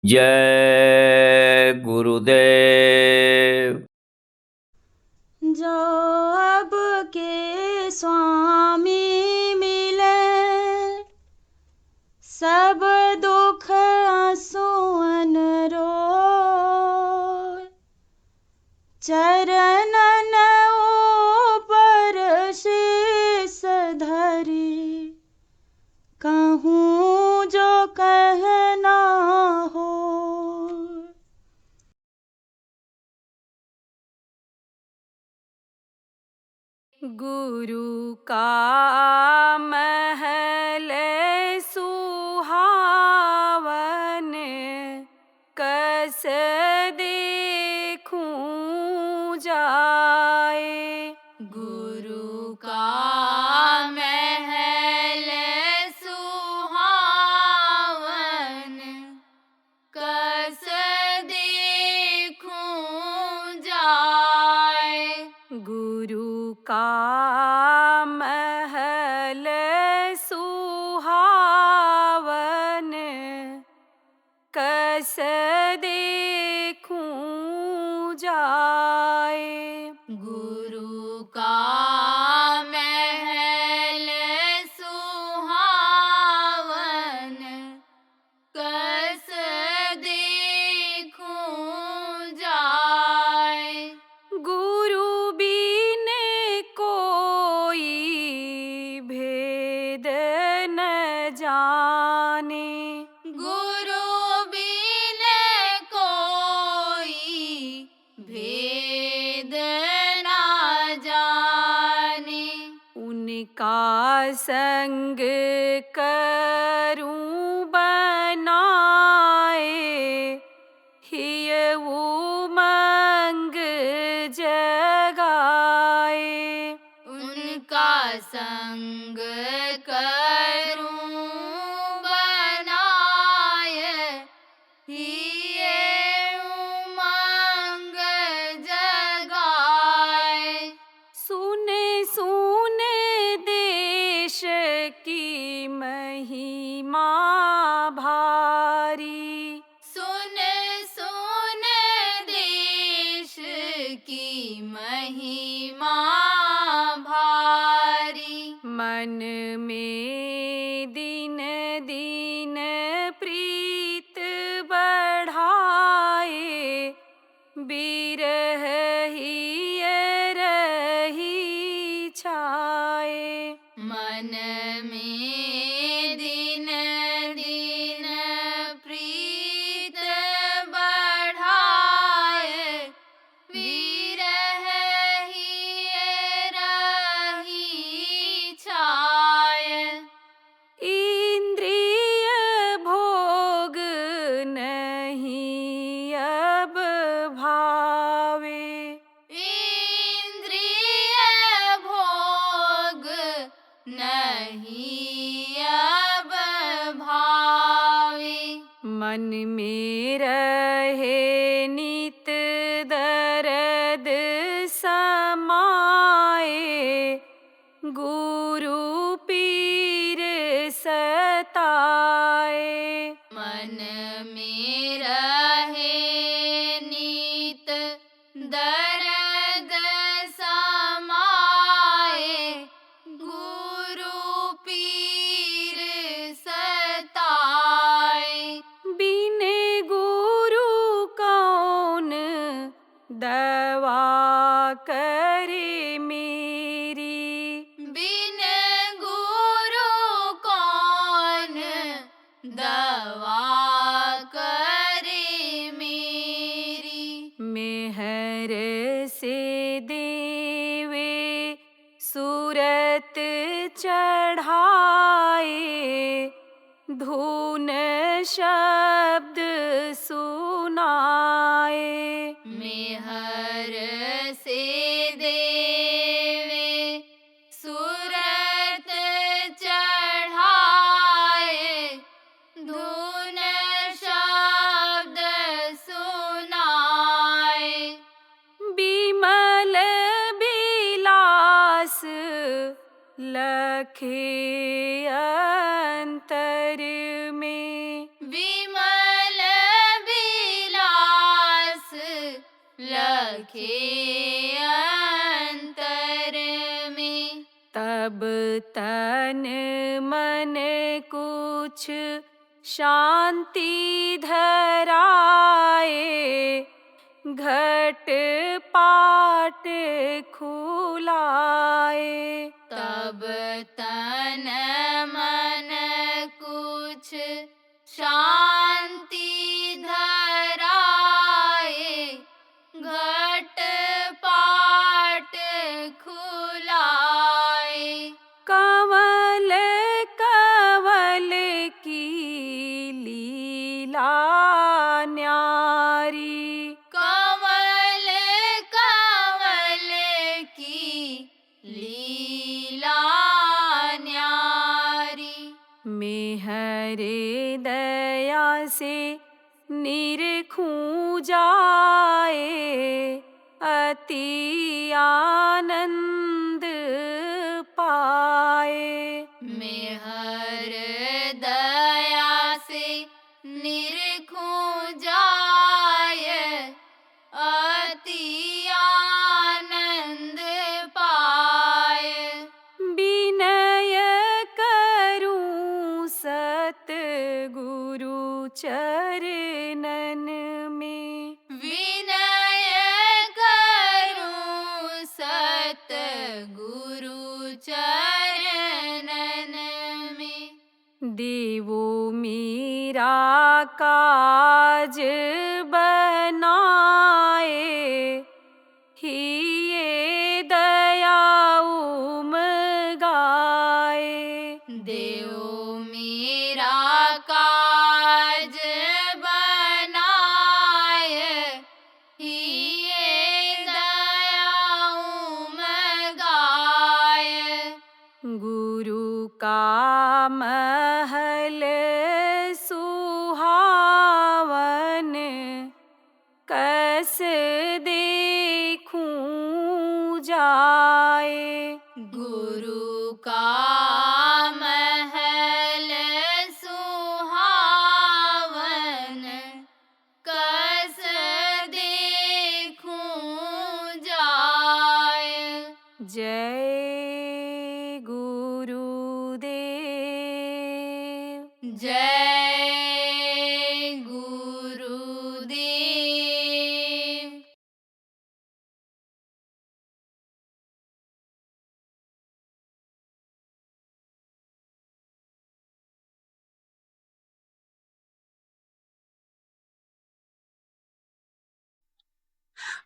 जय गुरुदेव। जो अब के स्वामी मिले, सब दुख आंसुअन रोए। चरणन ऊपर शीस धरी, कहूँ जो कहना हो। गुरु का महल सुहावन, कस देखूं जाए। गुरु का महल सुहावन, कस देखूं जाए। गुरु का महल सुहावन, कस देखूं जाए। गुरु का महल सुहावन, कस देखूं जाए। गुरु बिन कोई भेद न जाने। गुरु बिन कोई भेद न जाने। उनका संग करूं बनाए, हिय उमंग जगाए। उनका संग करूं बनाए, हिय उमंग जगाए। सुने सुने देश की महिमा भारी। सुने सुने देश की महिमा भारी। मन में दिन दिन प्रीत बढ़ाए, बिरह ही रही छाए। मन में दिन दिन प्रीत बढ़ाए, बिरह ही रही छाए। इंद्रिय भोग नहीं अब भावे। इंद्रिय भोग नहीं अब भावे। मन में रहे नित दर्द समाए, गुरु पीर सताए। मन में रहे नित दर्द समाए, गुरु पीर सताए। बिन गुरु कौन दवा करे मेरी। बिन गुरु कौन दवा करे मेरी। मेहर से देवे सूरत चढ़ाए, धुन शब्द सुनाए। मेहर से देवे सूरत चढ़ाए, धुन शब्द सुनाए। बिमल बिलास लखे अंतर में। विमल राखे अंतर में। तब तन मन कुछ शांति धराए, घट पाट खुलाए। तब तन मन कुछ शांति धराए, घट पाट खुलाए। कमल कवल की लीला न्यारी, कमल कवल की लीला न्यारी। मेहर दया से निरखूं जाए, अति आनंद पाए। मेहर दया से निरखूं जाए, अति आनंद पाए। विनय करूं सतगुरु चरणन में, विनय करूं सतगुरु चरणन में। देवो मेरा काज बनाए, हिये दया उमगाए। देवो मेरा काज बनाए, हिये दया उमगाए। गुरु का महल सुहावन, कस देखूं जाए। गुरु का महल सुहावन, कस देखूं जाए। जय गुरुदेव, जय गुरुदेव।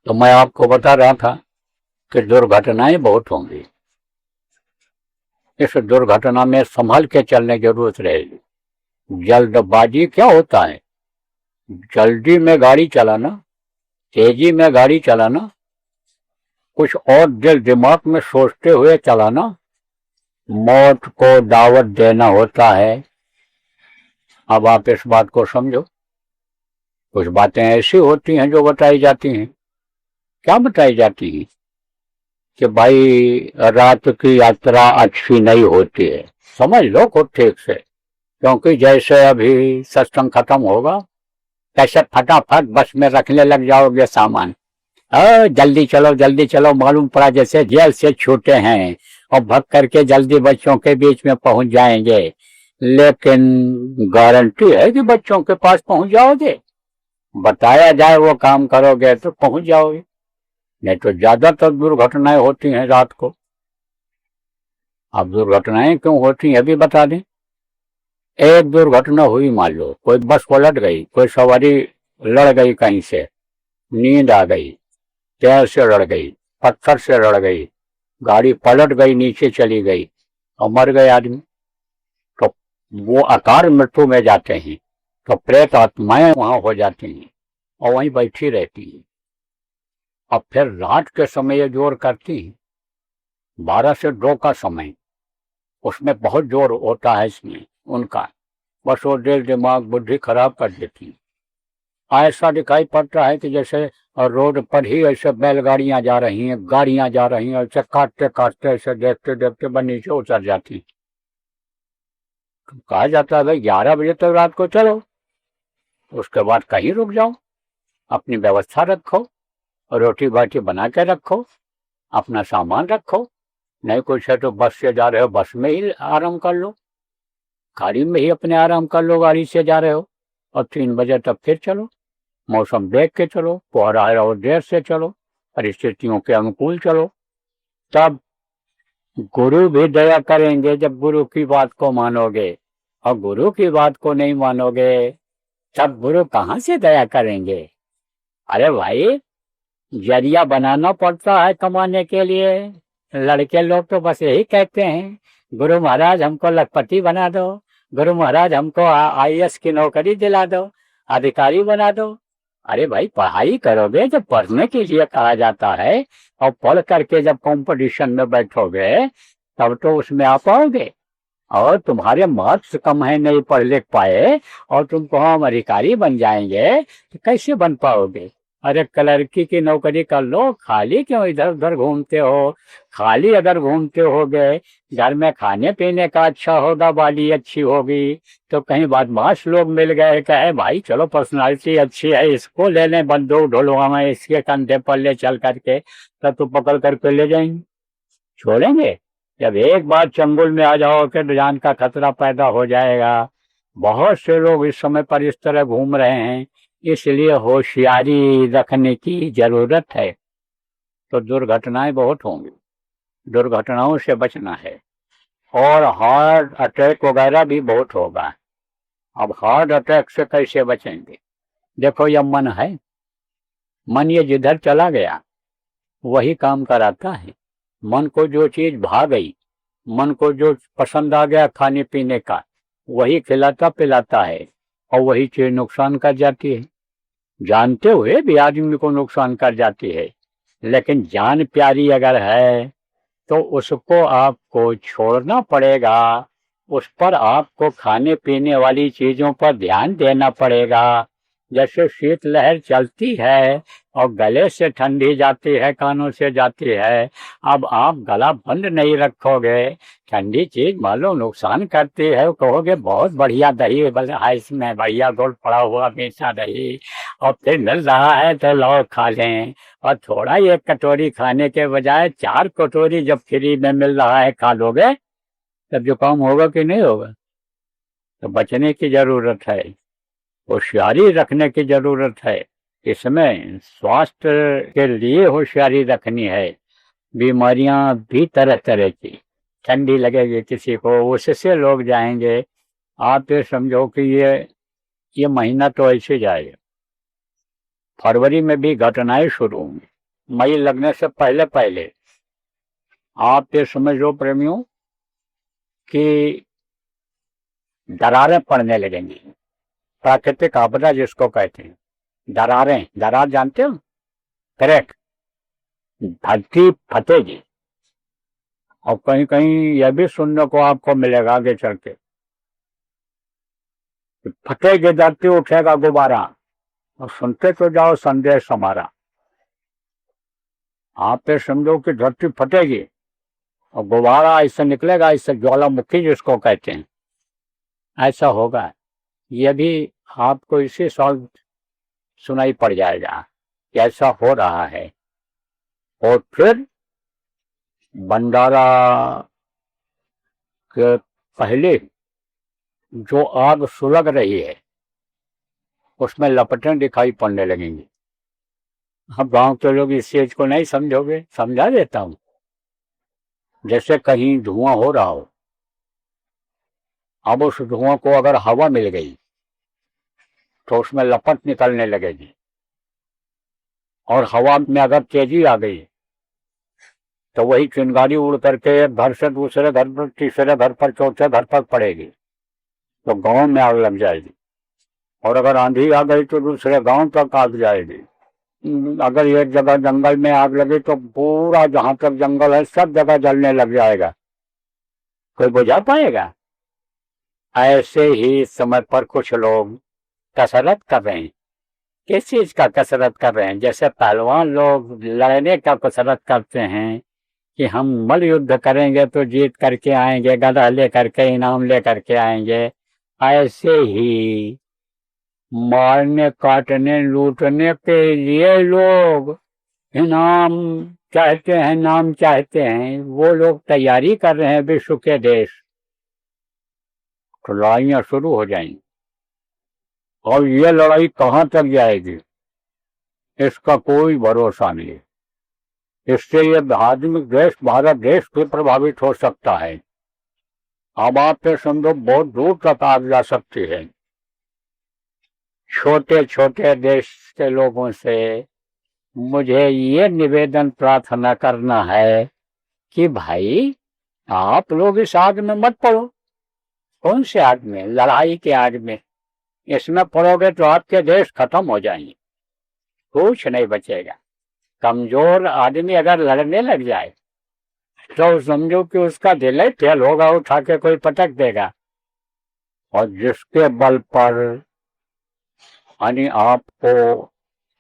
तो मैं आपको बता रहा था कि दुर्घटनाएं बहुत होंगी। इस दुर्घटना में संभल के चलने की जरूरत रहेगी। जल्दबाजी क्या होता है? जल्दी में गाड़ी चलाना, तेजी में गाड़ी चलाना, कुछ और दिल दिमाग में सोचते हुए चलाना, मौत को दावत देना होता है। अब आप इस बात को समझो। कुछ बातें ऐसी होती हैं जो बताई जाती हैं। क्या बताई जाती है? कि भाई रात की यात्रा अच्छी नहीं होती है। समझ लो को ठीक से, क्योंकि जैसे अभी सत्संग खत्म होगा, कैसे फटाफट बस में रखने लग जाओगे सामान। जल्दी चलो, मालूम पड़ा जैसे जेल से छूटे हैं और भग करके जल्दी बच्चों के बीच में पहुंच जाएंगे। लेकिन गारंटी है कि बच्चों के पास पहुंच जाओगे? बताया जाए वो काम करोगे तो पहुंच जाओगे, नहीं तो ज्यादातर दुर्घटनाएं होती हैं रात को। अब दुर्घटनाएं क्यों होती हैं अभी बता दें। एक दुर्घटना हुई, मान लो कोई बस पलट गई, कोई सवारी लड़ गई, कहीं से नींद आ गई, पैर से लड़ गई, पत्थर से लड़ गई, गाड़ी पलट गई, नीचे चली गई और मर गए आदमी, तो वो अकाल मृत्यु में जाते हैं। तो प्रेत आत्माएं वहां हो जाती हैं और वहीं बैठी रहती हैं। अब फिर रात के समय ये जोर करती हैं, 12 से 2 का समय, उसमें बहुत जोर होता है इसमें उनका, बस वो दिल दिमाग बुद्धि खराब कर देती है। ऐसा दिखाई पड़ता है कि जैसे रोड पर ही ऐसे बैलगाड़ियां जा रही हैं, गाड़ियां जा रही हैं, ऐसे काटते काटते ऐसे देखते देखते बस नीचे उतर जाती। तो कहा जाता है भाई 11 बजे तक रात को चलो, उसके बाद कहीं रुक जाओ, अपनी व्यवस्था रखो रोटी बाटी बना के रखो, अपना सामान रखो। नहीं कुछ है तो बस से जा रहे हो, बस में ही आराम कर लो, गाड़ी में ही अपने आराम कर लो, गाड़ी से जा रहे हो। और 3 बजे तक फिर चलो, मौसम देख के चलो, कोहरा है और देर से चलो, परिस्थितियों के अनुकूल चलो। तब गुरु भी दया करेंगे जब गुरु की बात को मानोगे। और गुरु की बात को नहीं मानोगे तब गुरु कहाँ से दया करेंगे। अरे भाई, जरिया बनाना पड़ता है कमाने के लिए। लड़के लोग तो बस यही कहते हैं, गुरु महाराज हमको लखपति बना दो, गुरु महाराज हमको आईएएस की नौकरी दिला दो, अधिकारी बना दो। अरे भाई, पढ़ाई करोगे जब पढ़ने के लिए कहा जाता है, और पढ़ करके जब कंपटीशन में बैठोगे तब तो उसमें आ पाओगे। और तुम्हारे मार्क्स कम है, नहीं पढ़ लिख पाए, और तुम कहो हम अधिकारी बन जाएंगे, तो कैसे बन पाओगे। अरे क्लर्की की नौकरी कर लो, खाली क्यों इधर उधर घूमते हो। खाली अगर घूमते होगे, घर में खाने पीने का अच्छा होगा, बाली अच्छी होगी, तो कहीं बदमाश लोग मिल गए, कहे भाई चलो पर्सनालिटी अच्छी है, इसको ले लें, बंदूक ढोलवा में इसके कंधे पर ले चल करके, तब तो पकड़ करके ले जाएंगे, छोड़ेंगे। जब एक बार चंगुल में आ जाओ तो जान का खतरा पैदा हो जाएगा। बहुत से लोग इस समय पर इस तरह घूम रहे हैं, इसलिए होशियारी रखने की जरूरत है। तो दुर्घटनाएं बहुत होंगी, दुर्घटनाओं से बचना है। और हार्ट अटैक वगैरह भी बहुत होगा। अब हार्ट अटैक से कैसे बचेंगे। देखो, यह मन है, मन ये जिधर चला गया वही काम कराता है। मन को जो चीज भा गई, मन को जो पसंद आ गया खाने पीने का, वही खिलाता पिलाता है, और वही चीज नुकसान कर जाती है। जानते हुए भी आदमी को नुकसान कर जाती है। लेकिन जान प्यारी अगर है तो उसको आपको छोड़ना पड़ेगा, उस पर आपको खाने पीने वाली चीजों पर ध्यान देना पड़ेगा। जैसे शीतलहर चलती है और गले से ठंडी जाती है, कानों से जाती है, अब आप गला बंद नहीं रखोगे, ठंडी चीज मालूम नुकसान करती है, कहोगे बहुत बढ़िया दही बस है इसमें, बढ़िया गुड़ पड़ा हुआ मीठा दही, और फिर मिल रहा है तो लो खा लें। और थोड़ा एक कटोरी खाने के बजाय 4 कटोरी जब फ्री में मिल रहा है खा लोगे, तब जुकाम होगा कि नहीं होगा। तो बचने की जरूरत है, होशियारी रखने की जरूरत है। इसमें स्वास्थ्य के लिए होशियारी रखनी है। बीमारियां भी तरह तरह की, ठंडी लगेगी किसी को, उससे लोग जाएंगे। आप ये समझो कि ये महीना तो ऐसे जाएगा। फरवरी में भी घटनाएं शुरू होंगी, मई लगने से पहले पहले। आप ये समझ लो प्रेमियों कि दरारें पड़ने लगेंगी। प्राकृतिक आपदा जिसको कहते हैं, दरारें, दरार जानते हो, क्रैक, धरती फटेगी। और कहीं कहीं यह भी सुनने को आपको मिलेगा आगे चल के, फटेगी धरती उठेगा गुब्बारा। और सुनते तो जाओ संदेश हमारा। आप ये समझो कि धरती फटेगी और गुब्बारा ऐसे निकलेगा, इससे ज्वालामुखी जिसको कहते हैं, ऐसा होगा। यह भी आपको इसी साल सुनाई पड़ जाएगा कि ऐसा हो रहा है। और फिर भंडारा के पहले जो आग सुलग रही है उसमें लपटें दिखाई पड़ने लगेंगी। अब गांव के लोग इस चीज को नहीं समझोगे, समझा देता हूं। जैसे कहीं धुआं हो रहा हो, अब उस धुआं को अगर हवा मिल गई तो उसमें लपट निकलने लगेगी। और हवा में अगर तेजी आ गई तो वही चिंगारी उड़ करके एक घर से दूसरे घर पर, तीसरे घर पर, चौथे घर पर पड़ेगी, तो गांव में आग लग जाएगी। और अगर आंधी आ गई तो दूसरे गांव तक आग जाएगी। अगर एक जगह जंगल में आग लगी तो पूरा जहां तक जंगल है सब जगह जलने लग जाएगा, कोई बुझा पाएगा। ऐसे ही समय पर कुछ लोग कसरत कर रहे हैं। किस चीज का कसरत कर रहे हैं। जैसे पहलवान लोग लड़ने का कसरत करते हैं कि हम मल युद्ध करेंगे तो जीत करके आएंगे, गदा लेकर के इनाम लेकर के आएंगे। ऐसे ही मारने काटने लूटने के लिए लोग इनाम चाहते हैं, नाम चाहते हैं, वो लोग तैयारी कर रहे हैं विश्व के देश, तो लड़ाइयाँ शुरू हो जाएंगी। और ये लड़ाई कहाँ तक जाएगी इसका कोई भरोसा नहीं है। इससे ये आधुनिक देश, भारत देश भी प्रभावित हो सकता है। अब आप ये समझो बहुत दूर तक आग जा सकती है। छोटे छोटे देश के लोगों से मुझे ये निवेदन प्रार्थना करना है कि भाई आप लोग इस आग में मत पड़ो। कौन से आग में? लड़ाई के आग में। इसमें पड़ोगे तो आपके देश खत्म हो जाएंगे, कुछ नहीं बचेगा। कमजोर आदमी अगर लड़ने लग जाए तो समझो कि उसका दिल ही फेल होगा, उठा के कोई पटक देगा। और जिसके बल पर यानी आपको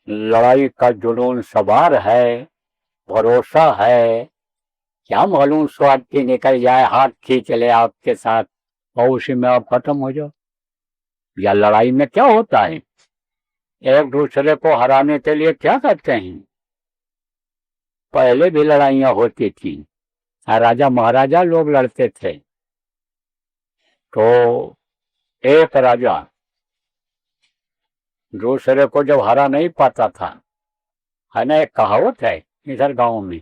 लड़ाई का जुनून सवार है, भरोसा है, क्या मालूम स्वाद की निकल जाए, हाथ खींच ले आपके साथ और उसी में आप खत्म हो जाओ। या लड़ाई में क्या होता है, एक दूसरे को हराने के लिए क्या करते हैं? पहले भी लड़ाइयाँ होती थी, राजा महाराजा लोग लड़ते थे। तो एक राजा दूसरे को जब हरा नहीं पाता था, है ना, एक कहावत है इधर गांव में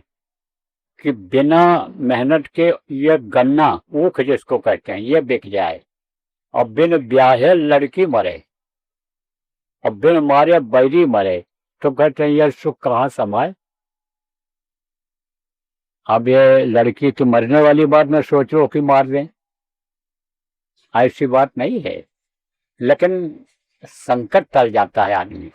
कि बिना मेहनत के ये गन्ना, ऊख जिसको कहते हैं, ये बिक जाए, और बिन ब्याहे लड़की मरे, और बिन मारे बैरी मरे, तो कहते हैं ये सुख कहाँ समाये। अब ये लड़की तो मरने वाली बात में सोच लो कि मार दें, ऐसी बात नहीं है। लेकिन संकट टल जाता है, आदमी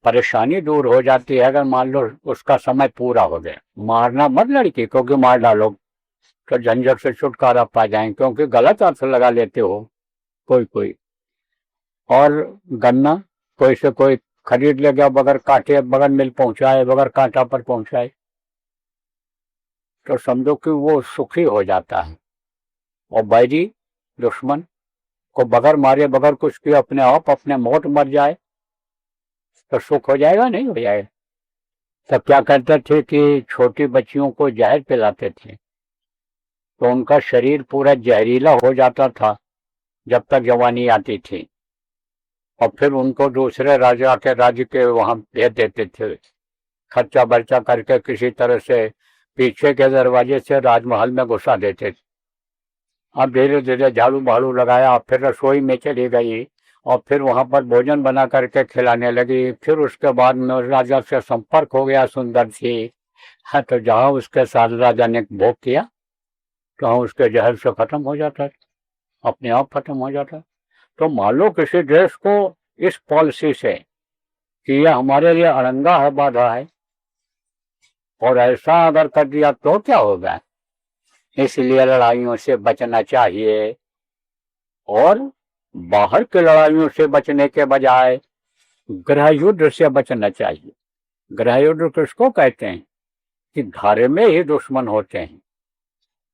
परेशानी दूर हो जाती है अगर मान लो उसका समय पूरा हो गया। मारना मत लड़की को कि मार डालो तो झंझट से छुटकारा पा जाएं, क्योंकि गलत अर्थ लगा लेते हो कोई कोई। और गन्ना कोई से कोई खरीद ले गया बगैर काटे, बगैर मिल पहुंचाए, बगैर कांटा पर पहुंचाए, तो समझो कि वो सुखी हो जाता है। और बैरी दुश्मन को बगैर मारे, बगैर कुछ किए अपने आप अपने मौत मर जाए तो सुख हो जाएगा? नहीं हो जाएगा। तब क्या करते थे कि छोटी बच्चियों को जहर पिलाते थे तो उनका शरीर पूरा जहरीला हो जाता था जब तक जवानी आती थी, और फिर उनको दूसरे राजा के राज्य के वहां भेज देते थे, खर्चा बर्चा करके किसी तरह से पीछे के दरवाजे से राजमहल में घुसा देते थे। अब धीरे धीरे झाड़ू भाड़ू लगाया, फिर रसोई में चली गई और फिर वहां पर भोजन बना करके खिलाने लगी। फिर उसके बाद में राजा से संपर्क हो गया सुंदर सी, हाँ, तो जहाँ उसके साथ राजा ने भोग किया तो उसके जहर से खत्म हो जाता, अपने आप खत्म हो जाता। तो मान लो किसी देश को इस पॉलिसी से कि यह हमारे लिए अड़ंगा है, बाधा है, और ऐसा अगर कर दिया तो क्या होगा? इसलिए लड़ाइयों से बचना चाहिए, और बाहर की लड़ाइयों से बचने के बजाय गृह युद्ध से बचना चाहिए। गृह युद्ध किसको कहते हैं? कि घर में ही दुश्मन होते हैं।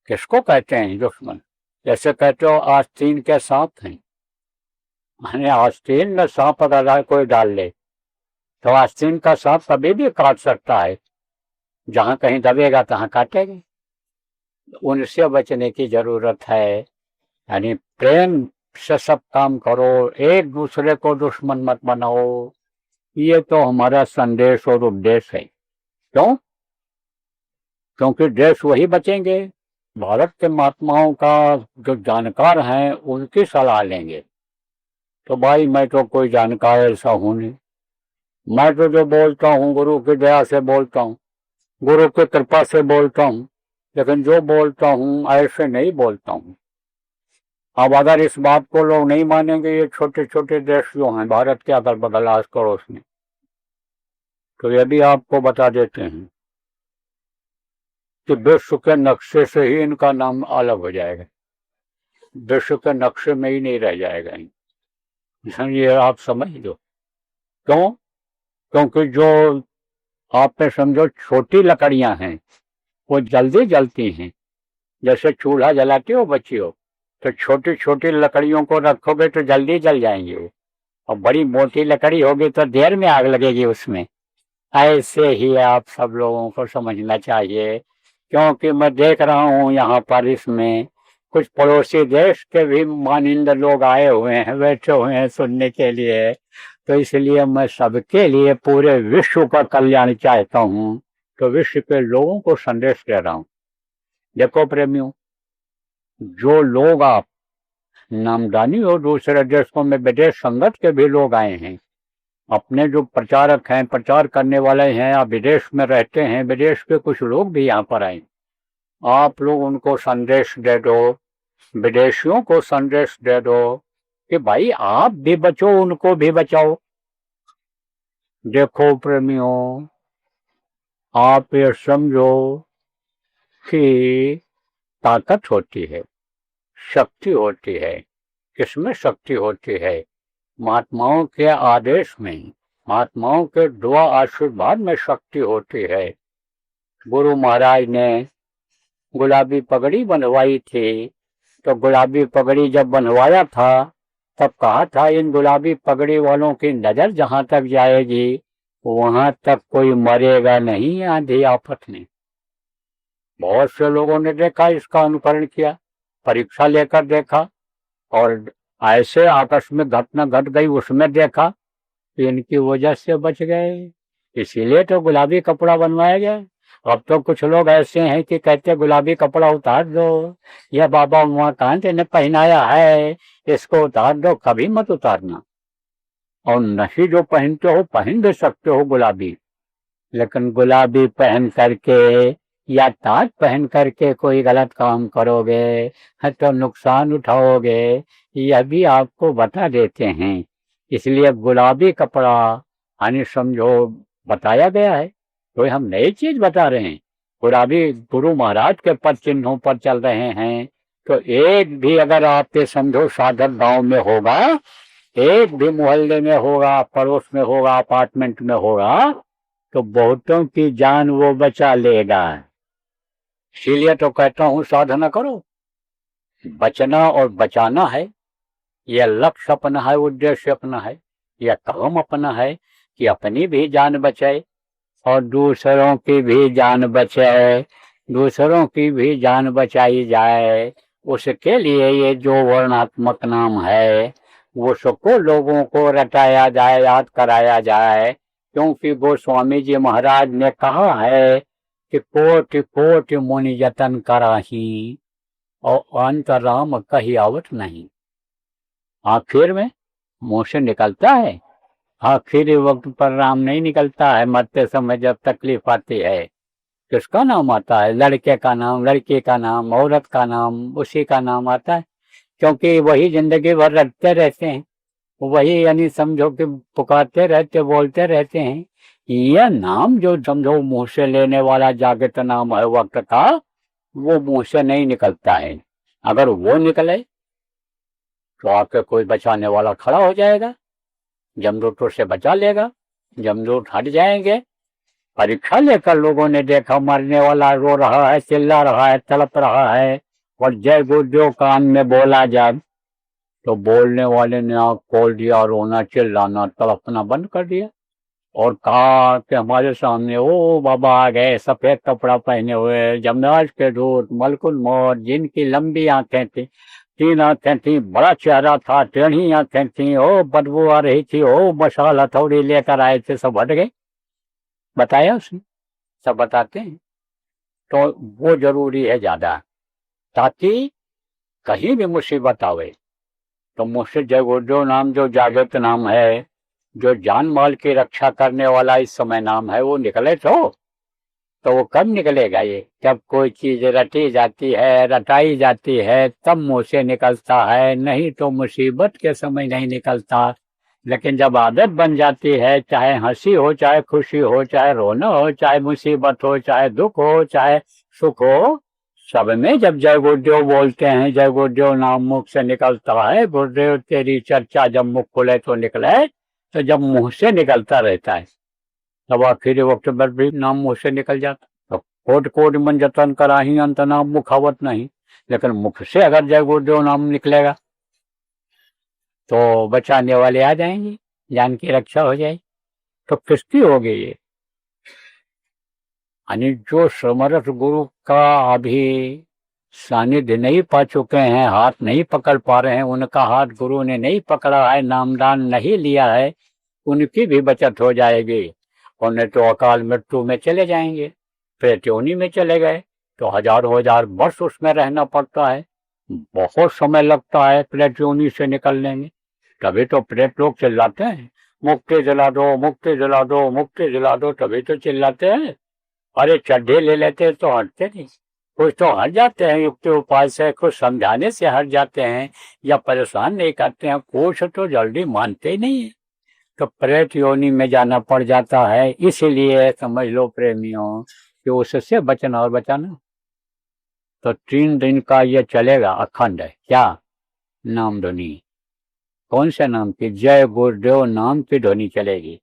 किसको कहते हैं दुश्मन? जैसे कहते हो आस्तीन के सांप हैं, माने आस्तीन में सांप अगर कोई डाल ले तो आस्तीन का सांप कभी भी काट सकता है, जहां कहीं दबेगा तहां काटेगा। उनसे बचने की जरूरत है। यानी प्रेम से सब काम करो, एक दूसरे को दुश्मन मत बनाओ, ये तो हमारा संदेश और उद्देश्य है। क्यों? क्योंकि देश वही बचेंगे, भारत के महात्माओं का जो जानकार हैं उनकी सलाह लेंगे। तो भाई मैं तो कोई जानकार ऐसा हूं नहीं, मैं तो जो बोलता हूँ गुरु की दया से बोलता हूँ, गुरु की कृपा से बोलता हूँ, लेकिन जो बोलता हूँ ऐसे नहीं बोलता हूँ। अब अगर इस बात को लोग नहीं मानेंगे, ये छोटे छोटे देश जो हैं भारत के अगल बगल आस पड़ोस में, तो ये भी आपको बता देते हैं कि विश्व के नक्शे से ही इनका नाम अलग हो जाएगा, विश्व के नक्शे में ही नहीं रह जाएगा। ये आप समझ लो। क्यों? क्योंकि जो आप में समझो छोटी लकड़ियां हैं वो जल्दी जलती हैं। जैसे चूल्हा जलाते हो बच्चियों, तो छोटी छोटी लकड़ियों को रखोगे तो जल्दी जल जाएंगे वो, और बड़ी मोटी लकड़ी होगी तो देर में आग लगेगी उसमें। ऐसे ही आप सब लोगों को समझना चाहिए, क्योंकि मैं देख रहा हूँ यहाँ पर इसमें कुछ पड़ोसी देश के भी मानिंद लोग आए हुए हैं, बैठे हुए हैं सुनने के लिए। तो इसलिए मैं सबके लिए पूरे विश्व का कल्याण चाहता हूँ, तो विश्व के लोगों को संदेश दे रहा हूँ। देखो प्रेमियों, जो लोग आप नामदानी और दूसरे देशों में विदेश संगत के भी लोग आए हैं, अपने जो प्रचारक हैं, प्रचार करने वाले हैं, आप विदेश में रहते हैं, विदेश के कुछ लोग भी यहाँ पर आए, आप लोग उनको संदेश दे दो, विदेशियों को संदेश दे दो कि भाई आप भी बचो, उनको भी बचाओ। देखो प्रेमियों, आप ये समझो कि ताकत होती है, शक्ति होती है। किसमें शक्ति होती है? महात्माओं के आदेश में, महात्माओं के दुआ आशीर्वाद में शक्ति होती है। गुरु महाराज ने गुलाबी पगड़ी बनवाई थी, तो गुलाबी पगड़ी जब बनवाया था तब कहा था इन गुलाबी पगड़ी वालों की नजर जहां तक जाएगी वहां तक कोई मरेगा नहीं आंधी आफत में। बहुत से लोगों ने देखा, इसका अनुकरण किया, परीक्षा लेकर देखा, और ऐसे आकस्मिक घटना घट गई उसमें देखा कि इनकी वजह से बच गए। इसीलिए तो गुलाबी कपड़ा बनवाया गया। अब तो कुछ लोग ऐसे हैं कि कहते गुलाबी कपड़ा उतार दो, यह बाबा उमाकांत ने पहनाया है, इसको उतार दो, कभी मत उतारना। और नहीं जो पहनते हो पहन दे सकते हो गुलाबी, लेकिन गुलाबी पहन करके या ताज पहन करके कोई गलत काम करोगे तो नुकसान उठाओगे, यह भी आपको बता देते हैं। इसलिए गुलाबी कपड़ा यानी समझो बताया गया है, तो हम नई चीज बता रहे हैं। गुलाबी गुरु महाराज के पद चिन्हों पर चल रहे हैं, तो एक भी अगर आप ये समझो साधक गांव में होगा, एक भी मोहल्ले में होगा, पड़ोस में होगा, अपार्टमेंट में होगा, तो बहुतों की जान वो बचा लेगा। इसीलिए तो कहता हूँ साधना करो, बचना और बचाना है, यह लक्ष्य अपना है, उद्देश्य अपना है, यह काम अपना है कि अपनी भी जान बचाए और दूसरों की भी जान बचाए, दूसरों की भी जान बचाई जाए। उसके लिए ये जो वर्णात्मक नाम है वो सबको लोगों को रटाया जाए, याद कराया जाए, क्योंकि गोस्वामी जी महाराज ने कहा है कि कोटि कोटि मुनि यतन कराही और अंत राम कही आवत नहीं। आखिर में मुंह से निकलता है, आखिरी वक्त पर राम नहीं निकलता है। मरते समय जब तकलीफ आती है किसका नाम आता है? लड़के का नाम, लड़की का नाम, औरत का नाम, उसी का नाम आता है, क्योंकि वही जिंदगी भर रखते रहते हैं, वही यानी समझो कि पुकारते रहते, बोलते रहते हैं। यह नाम जो समझो मुंह से लेने वाला जागृत नाम है वक्त का, वो मुंह से नहीं निकलता है। अगर वो निकले तो आपके कोई बचाने वाला खड़ा हो जाएगा, जमदूतों से बचा लेगा, जमदूत हट जाएंगे। परीक्षा लेकर लोगों ने देखा, मरने वाला रो रहा है, चिल्ला रहा है, तड़प रहा है, और जय गुरुदेव कान में बोला जब, तो बोलने वाले ने आँख खोल दिया, रोना चिल्लाना तड़पना बंद कर दिया और कहा कि हमारे सामने ओ बाबा आ गए, सफेद कपड़ा पहने हुए, जमराज के दूत, मलकुल मौत, जिनकी लंबी आंखें थी, 3 आंखें थी, बड़ा चेहरा था, टेढ़ी आंखें थी, ओ बदबू आ रही थी, ओ मशाल हथौड़ी लेकर आए थे, सब हट गए। बताया उसने, सब बताते हैं। तो वो जरूरी है ज्यादा, ताकि कहीं भी मुसीबत आवे तो मुझसे जय गुरुदेव नाम जो जागृत नाम है, जो जान माल की रक्षा करने वाला इस समय नाम है, वो निकले तो वो कब निकलेगा? ये जब कोई चीज रटी जाती है, रटाई जाती है, तब मुंह से निकलता है, नहीं तो मुसीबत के समय नहीं निकलता। लेकिन जब आदत बन जाती है, चाहे हंसी हो, चाहे खुशी हो, चाहे रोना हो, चाहे मुसीबत हो, चाहे दुख हो, चाहे सुख हो, सब में जब जय गुरुदेव बोलते हैं, जय गुरुदेव नाम मुख से निकलता है, गुरुदेव तेरी चर्चा जब मुख खुले तो निकले, तो जब मुंह से निकलता रहता है तब आखिरी वक्त पर भी नाम मुंह से निकल जाता। तो कोट कोट मन जतन कराही अंत नाम मुखावत नहीं, लेकिन मुख से अगर जय गुरुदेव नाम निकलेगा तो बचाने वाले आ जाएंगे, जान की रक्षा हो जाएगी। तो किसकी होगी ये? यानी जो समर्थ गुरु का अभी सानिध्य नहीं पा चुके हैं, हाथ नहीं पकड़ पा रहे हैं, उनका हाथ गुरु ने नहीं पकड़ा है, नामदान नहीं लिया है, उनकी भी बचत हो जाएगी। और नहीं तो अकाल मृत्यु में चले जाएंगे, प्रेत योनि में चले गए तो हजारों हजार वर्ष उसमें रहना पड़ता है, बहुत समय लगता है प्रेत योनि से निकलने में। तभी तो प्रेत लोग चिल्लाते हैं, मुक्ति दिला दो, मुक्ति दिला दो, मुक्ति दिला दो, तभी तो चिल्लाते हैं। अरे चड्ढे ले लेते हैं तो हटते नहीं, कुछ तो हट जाते हैं युक्ति उपाय से, कुछ समझाने से हट जाते हैं या परेशान नहीं करते हैं, कुछ तो जल्दी मानते ही नहीं है, तो प्रेत योनि में जाना पड़ जाता है। इसीलिए समझ लो प्रेमियों कि उससे बचना और बचाना। तो 3 दिन का ये चलेगा अखंड, क्या नाम ध्वनि, कौन से नाम की? जय गुरुदेव नाम की ध्वनि चलेगी।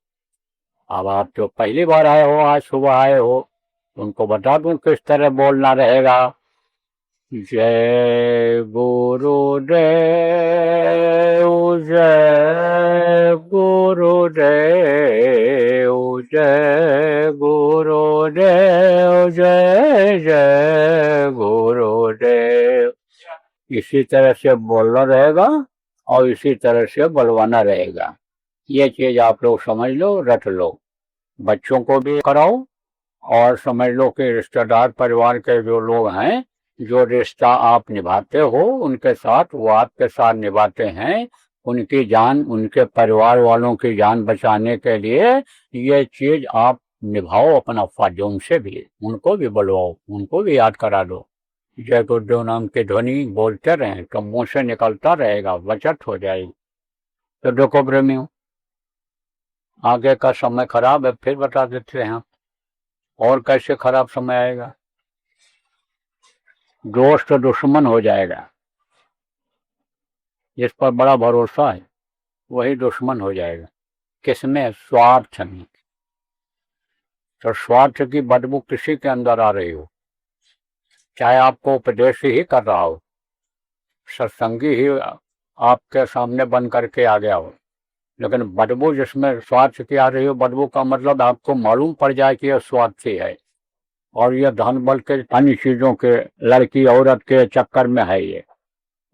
अब आप जो पहली बार आए हो, आज सुबह आए हो, उनको बता दूं किस तरह बोलना रहेगा। जय गुरुदेव, जय गुरुदेव, जय गुरुदेव, जय जय गुरुदेव। इसी तरह से बोलना रहेगा और इसी तरह से बुलवाना रहेगा। ये चीज आप लोग समझ लो, रट लो, बच्चों को भी कराओ और समझ लो कि रिश्तेदार परिवार के जो लोग हैं, जो रिश्ता आप निभाते हो उनके साथ, वो आपके साथ निभाते हैं, उनकी जान, उनके परिवार वालों की जान बचाने के लिए ये चीज आप निभाओ अपना फर्ज। उनसे भी, उनको भी बुलवाओ, उनको भी याद करा दो। जय गुरुदेव नाम की ध्वनि बोलते रहें तो मुंह से निकलता रहेगा, बचत हो जाएगी। तो देखो प्रेमियों, आगे का समय खराब है, फिर बता देते हैं। और कैसे खराब समय आएगा? दोस्त दुश्मन हो जाएगा, जिस पर बड़ा भरोसा है वही दुश्मन हो जाएगा। किसमें? स्वार्थ में। तो स्वार्थ की बदबू किसी के अंदर आ रही हो, चाहे आपको उपदेश ही कर रहा हो, सत्संगी ही आपके सामने बन करके आ गया हो, लेकिन बदबू जिसमें स्वार्थ की आ रही हो, बदबू का मतलब आपको मालूम पड़ जाए कि यह स्वार्थी है और यह धन बल के अन्य चीजों के, लड़की औरत के चक्कर में है ये,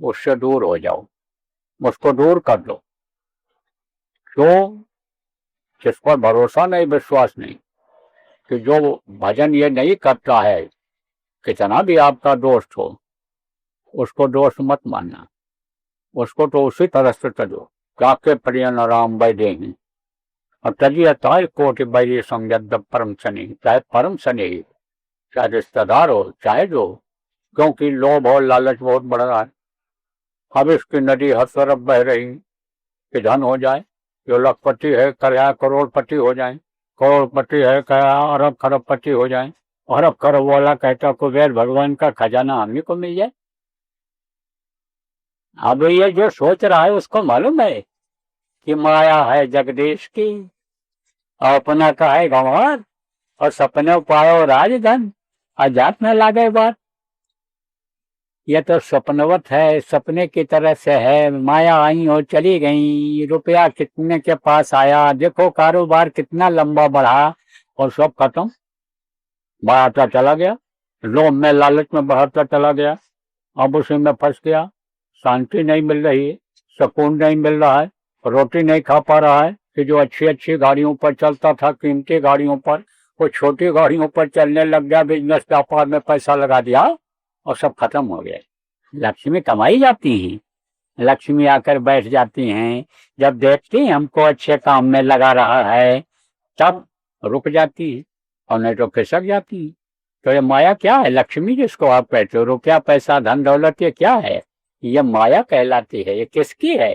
उससे दूर हो जाओ, उसको दूर कर दो। क्यों? जिस पर भरोसा नहीं, विश्वास नहीं, कि जो भजन ये नहीं करता है, कितना भी आपका दोस्त हो, उसको दोस्त मत मानना, उसको तो उसी तरह से तजो जाके प्रिय न राम वैदे हैं और तजिए ताय कोटि वैरी संयद परम शनि, चाहे परम शनि, चाहे रिश्तेदार हो, चाहे जो, क्योंकि लोभ और लालच बहुत बढ़ रहा है। अब इसकी नदी हर तरफ बह रही कि धन हो जाए, जो लखपति है क्या करोड़पति हो जाए, करोड़पति है क्या अरब खरबपति हो जाए, अरब खरब वाला कहता कुबेर भगवान का खजाना हमही को मिल जाए। अब ये जो सोच रहा है उसको मालूम है कि माया है जगदीश की, अपना का है गंवार और सपने पायो राजधन, अजात में लागे बात। यह तो सपनवत है, सपने की तरह से है, माया आई और चली गई, रुपया कितने के पास आया, देखो कारोबार कितना लंबा बढ़ा और सब खत्म, बढ़ाता चला गया, लोभ में लालच में बढ़ता चला गया, अब उसी में फंस गया, शांति नहीं मिल रही है, सुकून नहीं मिल रहा है, रोटी नहीं खा पा रहा है कि जो अच्छी अच्छी गाड़ियों पर चलता था, कीमती गाड़ियों पर, वो छोटी गाड़ियों पर चलने लग गया, बिजनेस व्यापार में पैसा लगा दिया और सब खत्म हो गया। लक्ष्मी कमाई जाती हैं, लक्ष्मी आकर बैठ जाती हैं, जब देखती हैं हमको अच्छे काम में लगा रहा है तब रुक जाती है और नहीं तो खिसक जाती है। तो ये माया क्या है? लक्ष्मी जिसको आप कहते हो, रुपया पैसा धन दौलत, ये क्या है? ये माया कहलाती है। ये किसकी है?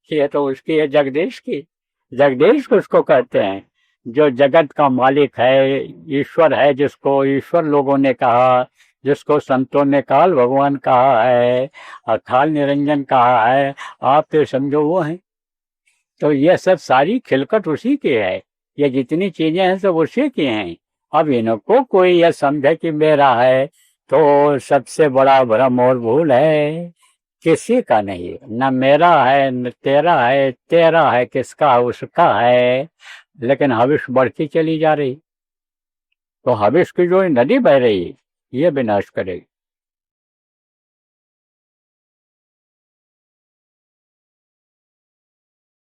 ये तो उसकी है, जगदीश की। जगदीश उसको कहते हैं जो जगत का मालिक है, ईश्वर है, जिसको ईश्वर लोगों ने कहा, जिसको संतों ने काल भगवान कहा है, अकाल निरंजन कहा है, आप तो समझो वो हैं। तो ये सब सारी खिलकत उसी की है, ये जितनी चीजें हैं सब उसी की हैं। अब इनको कोई यह समझे कि मेरा है तो सबसे बड़ा भ्रम और भूल है। किसी का नहीं, न मेरा है न तेरा है, तेरा है किसका, उसका है, लेकिन हविष बढ़ती चली जा रही। तो हविष्य की जो ये नदी बह रही है ये विनाश करेगी।